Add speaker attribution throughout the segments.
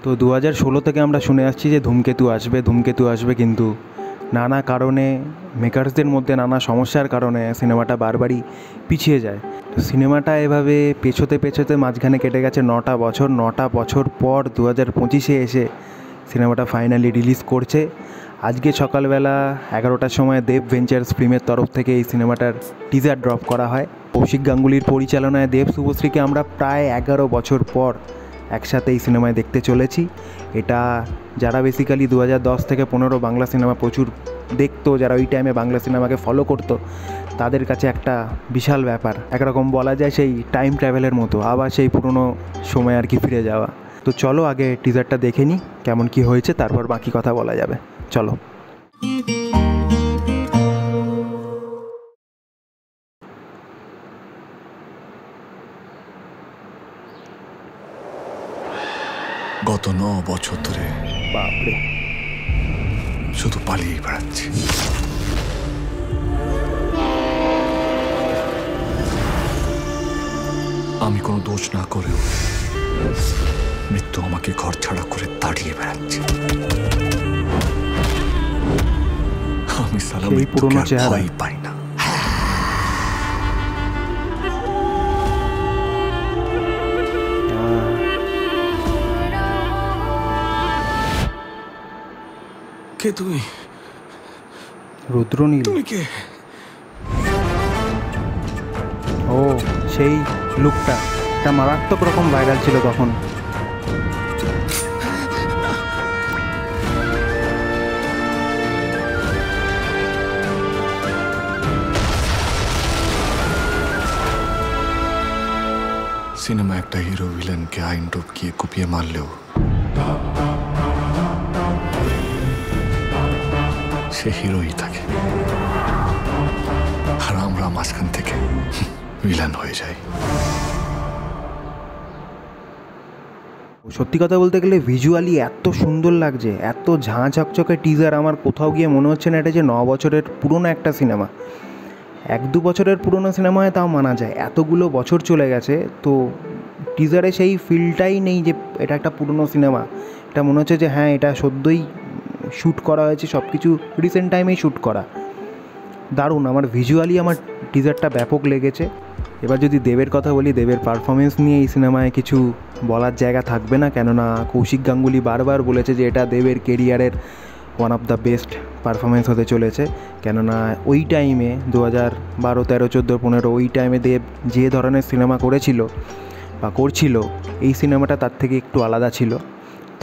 Speaker 1: তো 2016 থেকে আমরা শুনে আসছি যে ধূমকেতু আসবে, কিন্তু নানা কারণে মেকার্সদের মধ্যে নানা সমস্যার কারণে সিনেমাটা বারবারই পিছিয়ে যায়। তো সিনেমাটা এভাবে পেছোতে মাঝখানে কেটে গেছে 9টা বছর পর 2025-এ এসে সিনেমাটা ফাইনালি রিলিজ করছে। আজকে সকালবেলা 11টার সময় দেব ভেঞ্চার্স ফিল্মের তরফ থেকে এই সিনেমাটার টিজার ড্রপ করা হয়। কৌশিক গাঙ্গুলির পরিচালনায় দেব শুভশ্রীকে আমরা প্রায় 11 বছর পর একসাথে এই সিনেমায় দেখতে চলেছি। এটা যারা বেসিক্যালি 2010 থেকে 15 বাংলা সিনেমা প্রচুর দেখতো, যারা ওই টাইমে বাংলা সিনেমাকে ফলো করতো, তাদের কাছে একটা বিশাল ব্যাপার। একরকম বলা যায় সেই টাইম ট্রাভেলের মতো, আবার সেই পুরনো সময় আর কি ফিরে যাওয়া। তো চলো আগে টিজারটা দেখে নিই কেমন কি হয়েছে, তারপর বাকি কথা বলা যাবে। চলো।
Speaker 2: গত 9 বছর ধরে
Speaker 1: বাপরে,
Speaker 2: শুধু পালিয়ে বেড়াচ্ছি। আমি কোনো দোষ না করেও মৃত্যু আমাকে ঘর ছাড়া করে তাড়িয়ে বেড়াচ্ছে। আমি সালা পুরনো ভয় পাই না। কে তুমি?
Speaker 1: রুদ্রনীল।
Speaker 2: তুমি কে?
Speaker 1: ও সেই লুকটা, এটা মারাত্মক রকম ভাইরাল ছিল তখন।
Speaker 2: সিনেমা একটা হিরো ভিলেনকে আইন টপকিয়ে কুপিয়ে মারলেও সে হিরোই থাকে, আর আমরা মাঝখান থেকে ভিলেন হয়ে যাই।
Speaker 1: সত্যি কথা বলতে গেলে ভিজুয়ালি এত সুন্দর লাগছে, এত ঝাঁ চকচকে টিজার, আমার কোথাও গিয়ে মনে হচ্ছে না এটা যে 9 বছরের পুরনো একটা সিনেমা। 1-2 বছরের পুরনো সিনেমা হয় তাও মানা যায়, এতগুলো বছর চলে গেছে তো টিজারে সেই ফিলটাই নেই যে এটা একটা পুরনো সিনেমা। এটা মনে হচ্ছে যে হ্যাঁ এটা সদ্যই শ্যুট করা হয়েছে, সব কিছু রিসেন্ট টাইমেই শ্যুট করা। দারুণ, আমার ভিজুয়ালি আমার টিজারটা ব্যাপক লেগেছে। এবার যদি দেবের কথা বলি, দেবের পারফরমেন্স নিয়ে এই সিনেমায় কিছু বলার জায়গা থাকবে না, কেননা কৌশিক গাঙ্গুলি বারবার বলেছে যে এটা দেবের কেরিয়ারের one of the best performance হতে চলেছে। কেননা ওই টাইমে 2012, 13, 14, 15 ওই টাইমে দেব যে ধরনের সিনেমা করেছিল বা করছিল, এই সিনেমাটা তার থেকে একটু আলাদা ছিল।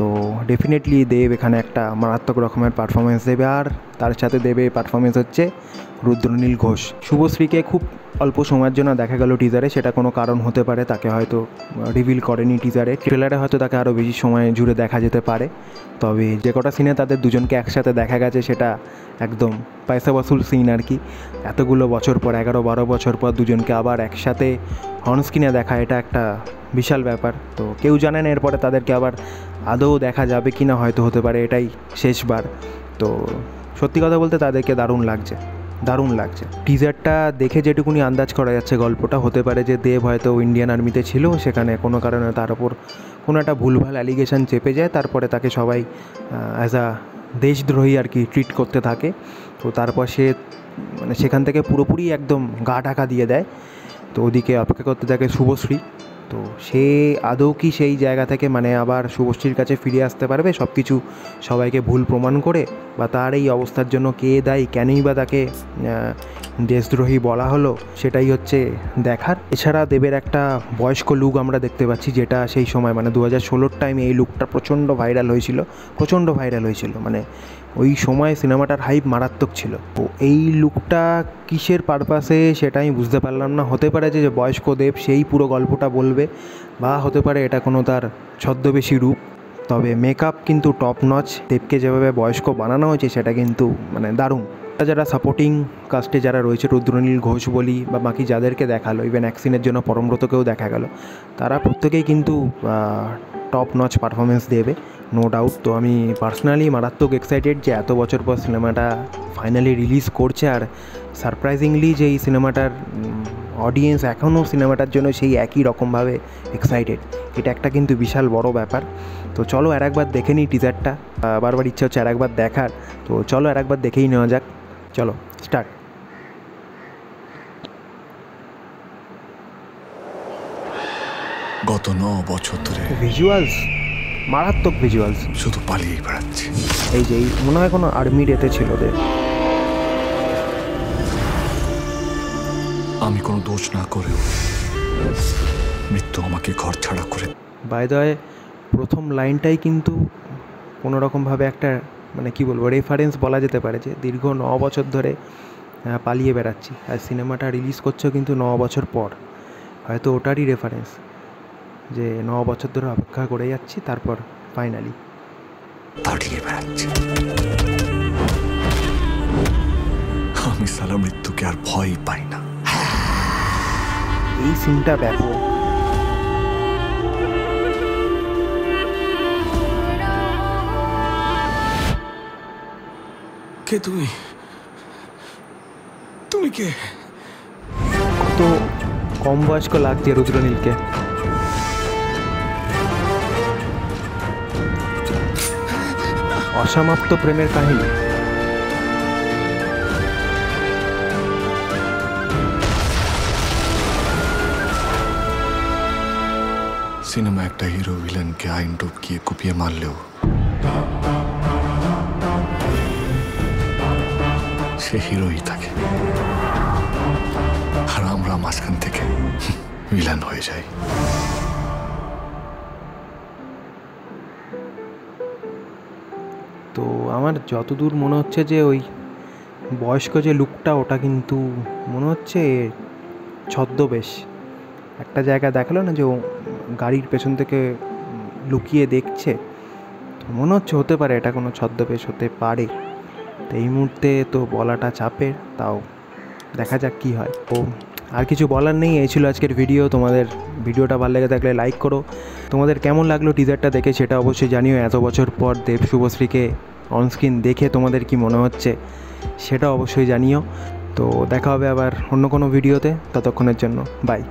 Speaker 1: তো ডেফিনেটলি দেব এখানে একটা মারাত্মক রকমের পারফরমেন্স দেবে, আর তার সাথে দেবে পারফরমেন্স হচ্ছে রুদ্রনীল ঘোষ। শুভশ্রীকে খুব অল্প সময়ের জন্য দেখা গেল টিজারে, সেটা কোনো কারণ হতে পারে, তাকে হয়তো রিভিল করেনি টিজারে। ট্রেলারে হয়তো তাকে আরও বেশি সময় জুড়ে দেখা যেতে পারে। তবে যে কটা সিনে তাদের দুজনকে একসাথে দেখা গেছে সেটা একদম পয়সা বসুল সিন আর কি। এতগুলো বছর পর, 11-12 বছর পর দুজনকে আবার একসাথে অনস্ক্রিনে দেখা, এটা একটা বিশাল ব্যাপার। তো কেউ জানে না এরপরে তাদেরকে আবার আদৌ দেখা যাবে কি না, হয়তো হতে পারে এটাই শেষবার। তো সত্যি কথা বলতে তাদেরকে দারুণ লাগছে। টিজারটা দেখে যেটুকুনি আন্দাজ করা যাচ্ছে, গল্পটা হতে পারে যে দেব হয়তো ইন্ডিয়ান আর্মিতে ছিল, সেখানে কোনো কারণে তার ওপর কোনো একটা ভুলভাল অ্যালিগেশন চেপে যায়, তারপরে তাকে সবাই অ্যাজ আ দেশদ্রোহী আর কি ট্রিট করতে থাকে। তো তারপর সে মানে সেখান থেকে পুরোপুরি একদম গা ঢাকা দিয়ে দেয়। তো ওদিকে অপেক্ষা করতে থাকে শুভশ্রী। তো সে আদৌ কি সেই জায়গা থেকে মানে আবার শুভশ্রীর কাছে ফিরে আসতে পারবে সব কিছু সবাইকে ভুল প্রমাণ করে, বা তার এই অবস্থার জন্য কে দায়ী, কেনই বা তাকে দেশদ্রোহী বলা হলো, সেটাই হচ্ছে দেখার। এছাড়া দেবের একটা বয়স্ক লুক আমরা দেখতে পাচ্ছি, যেটা সেই সময় মানে 2016 টাইমে এই লুকটা প্রচণ্ড ভাইরাল হয়েছিল। মানে ওই সময় সিনেমাটার হাইপ মারাত্মক ছিল। তো এই লুকটা কিসের পারপাসে সেটা আমি বুঝতে পারলাম না। হতে পারে যে বয়স্ক দেব সেই পুরো গল্পটা বলবে, বা হতে পারে এটা কোনো তার ছদ্মবেশী রূপ। তবে মেকআপ কিন্তু টপ নচ, দেবকে যেভাবে বয়স্ক বানানো হয়েছে সেটা কিন্তু মানে দারুণ। যারা সাপোর্টিং কাস্টে যারা রয়েছে, রুদ্রনীল ঘোষ বলি বা বাকি যাদেরকে দেখালো, ইভেন অ্যাক্সিনের জন্য পরমব্রতকেও দেখা গেল, তারা প্রত্যেকেই কিন্তু টপ নচ পারফরমেন্স দেবে, নো ডাউট। তো আমি পার্সোনালি মারাত্মক এক্সাইটেড যে এত বছর পর সিনেমাটা ফাইনালি রিলিজ করছে। আর সারপ্রাইজিংলি যে এই সিনেমাটার অডিয়েন্স এখনও সিনেমাটার জন্য সেই একই রকমভাবে এক্সাইটেড। এটা একটা কিন্তু বিশাল বড় ব্যাপার। তো চলো আর একবার দেখে নিই টিজারটা, বারবার ইচ্ছা হচ্ছে আর একবার দেখার, তো চলো আর একবার দেখেই নেওয়া যাক। চলো স্টার্ট।
Speaker 2: গত 9 বছর ধরে
Speaker 1: ভিজুয়ালস, মারাত্মক ভিজুয়ালস।
Speaker 2: শুধু পালিয়েই বেড়াচ্ছি।
Speaker 1: এই যে মনে হয় কোনো আর্মির এতে ছিল ওদের।
Speaker 2: আমি কোনো দোষ না করেও মৃত্যু আমাকে ঘর ছাড়া করে।
Speaker 1: বাই দ্য ওয়ে, প্রথম লাইনটাই কিন্তু কোনোরকমভাবে একটা মানে কি বলবো রেফারেন্স বলা যেতে পারে, যে দীর্ঘ 9 বছর ধরে পালিয়ে বেড়াচ্ছি, আর সিনেমাটা রিলিজ করছো কিন্তু 9 বছর পর। হয়তো ওটারই রেফারেন্স, যে 9 বছর ধরে অপেক্ষা করে যাচ্ছি, তারপর ফাইনালি
Speaker 2: পালিয়ে বেড়াচ্ছি। আমি সালা মৃত্যুকে আর ভয়ই পাই না।
Speaker 1: এই সিনটা ব্যাপক।
Speaker 3: কে তুমি? তুমি কে?
Speaker 1: কত কম বয়স্ক লাগছে রুদ্রনীলকে। অসমাপ্ত প্রেমের কাহিনী।
Speaker 2: সিনেমা একটা হিরো ভিলেনকে আইন টপকিয়ে কুপিয়ে মারলেও সে হিরোই থাকে, আর আমরা মাঝখান থেকে ভিলেন হয়ে যাই।
Speaker 1: তো আমার যতদূর মনে হচ্ছে যে ওই বয়স্ক যে লুকটা, ওটা কিন্তু মনে হচ্ছে ছদ্মবেশ। একটা জায়গায় দেখালো না যে ও গাড়ির পেছন থেকে লুকিয়ে দেখছে, তো মনে হচ্ছে হতে পারে এটা কোনো ছদ্মবেশ হতে পারে। তো এই মুহূর্তে তো বলাটা চাপের, তাও দেখা যাক কী হয়। তো আর কিছু বলার নেই, এই ছিল আজকের ভিডিও। তোমাদের ভিডিওটা ভালো লেগে থাকলে লাইক করো। তোমাদের কেমন লাগলো টিজারটা দেখে সেটা অবশ্যই জানিও। এত বছর পর দেব শুভশ্রীকে অনস্ক্রিন দেখে তোমাদের কি মনে হচ্ছে সেটা অবশ্যই জানিও। তো দেখা হবে আবার অন্য কোনো ভিডিওতে, ততক্ষণের জন্য বাই।